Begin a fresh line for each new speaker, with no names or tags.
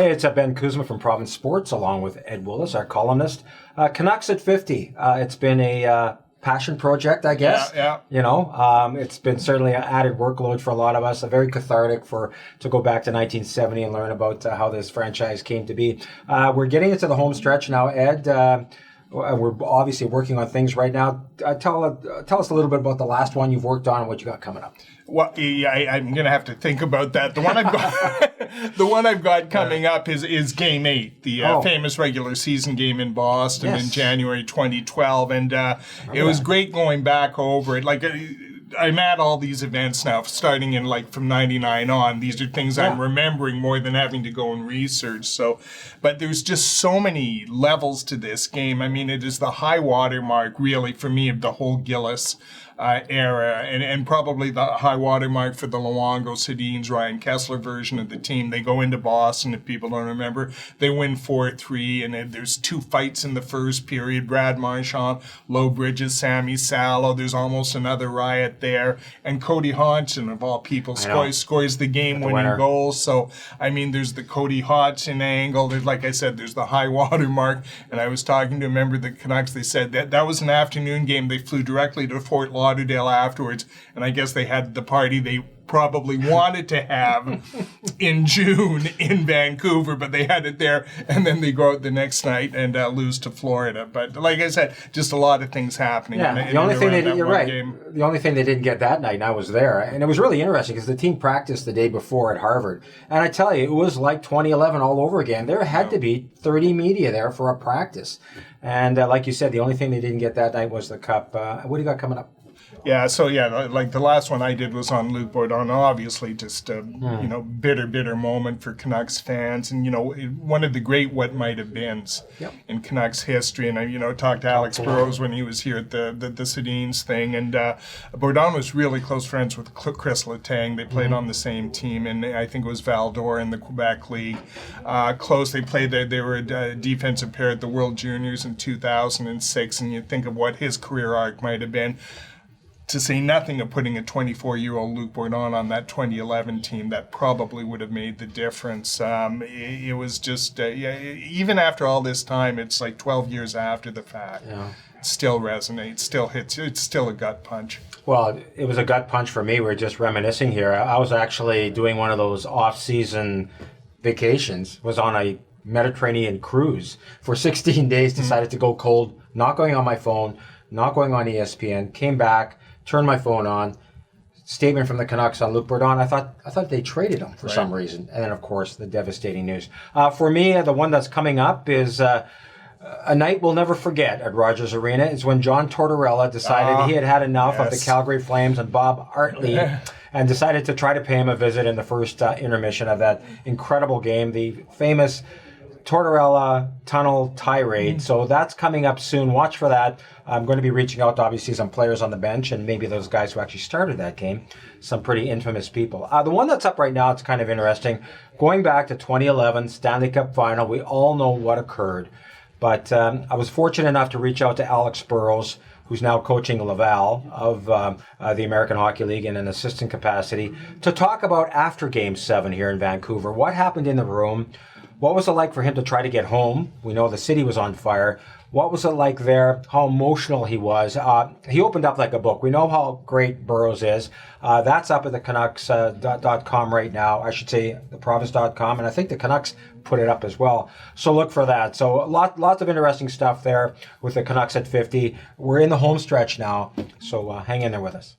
Hey, it's Ben Kuzma from Province Sports, along with Ed Willis, our columnist. Canucks at 50. It's been a passion project, I guess.
Yeah.
It's been certainly an added workload for a lot of us. Very cathartic to go back to 1970 and learn about how this franchise came to be. We're getting into the home stretch now, Ed. We're obviously working on things right now. Tell us a little bit about the last one you've worked on and what you got coming up.
Well, yeah, I'm going to have to think about that. The one I've got, the one I've got coming up is Game 8, the famous regular season game in Boston in January 2012, and it was great going back over it. Like, I'm at all these events now, starting in from 99 on. These are things I'm remembering more than having to go and research. So, but there's just so many levels to this game. I mean, it is the high water mark, really, for me, of the whole Gillis era, and probably the high water mark for the Luongo, Sedin's, Ryan Kessler version of the team. They go into Boston, if people don't remember. They win 4-3, and there's two fights in the first period. Brad Marchand, Low Bridges, Sammy Salo. There's almost another riot there. And Cody Hodgson, of all people, scores the game-winning goal. So, I mean, there's the Cody Hodgson angle. There's, like I said, there's the high water mark. And I was talking to a member of the Canucks. They said that was an afternoon game. They flew directly to Fort Lauderdale afterwards, and I guess they had the party they probably wanted to have in June in Vancouver, but they had it there, and then they go out the next night and lose to Florida. But like I said, just a lot of things happening.
Yeah, the only thing you're right. The only thing they didn't get that night, and I was there, and it was really interesting because the team practiced the day before at Harvard, and I tell you, it was like 2011 all over again. There had to be 30 media there for a practice, and like you said, the only thing they didn't get that night was the cup. What do you got coming up?
Yeah, so like the last one I did was on Luc Bourdon, obviously just a, bitter moment for Canucks fans, and, one of the great what might have beens in Canucks history. And I, talked to Alex Burrows when he was here at the Sedin's thing, and Bourdon was really close friends with Chris Letang. They played on the same team, and I think it was Val d'Or in the Quebec League. Close, they were a defensive pair at the World Juniors in 2006, and you think of what his career arc might have been. To say nothing of putting a 24-year-old Luc Bourdon on that 2011 team, that probably would have made the difference. It was just, even after all this time, it's like 12 years after the fact. Yeah. It still resonates, still hits. It's still a gut punch.
Well, it was a gut punch for me. We're just reminiscing here. I was actually doing one of those off-season vacations, was on a Mediterranean cruise for 16 days, decided to go cold, not going on my phone, not going on ESPN, came back, turned my phone on, statement from the Canucks on Luc Bourdon. I thought they traded him for some reason. And then, of course, the devastating news. For me, the one that's coming up is a night we'll never forget at Rogers Arena. Is when John Tortorella decided he had had enough of the Calgary Flames and Bob Hartley and decided to try to pay him a visit in the first intermission of that incredible game, the famous Tortorella Tunnel tirade. So that's coming up soon. Watch for that. I'm going to be reaching out to obviously some players on the bench and maybe those guys who actually started that game, some pretty infamous people. The one that's up right now, it's kind of interesting. Going back to 2011 Stanley Cup Final, we all know what occurred. But I was fortunate enough to reach out to Alex Burrows, who's now coaching Laval of the American Hockey League in an assistant capacity, to talk about after Game 7 here in Vancouver. What happened in the room? What was it like for him to try to get home? We know the city was on fire. What was it like there? How emotional he was. He opened up like a book. We know how great Burrows is. That's up at the Canucks.com right now. I should say the Province.com. And I think the Canucks put it up as well. So look for that. So lots of interesting stuff there with the Canucks at 50. We're in the home stretch now. So hang in there with us.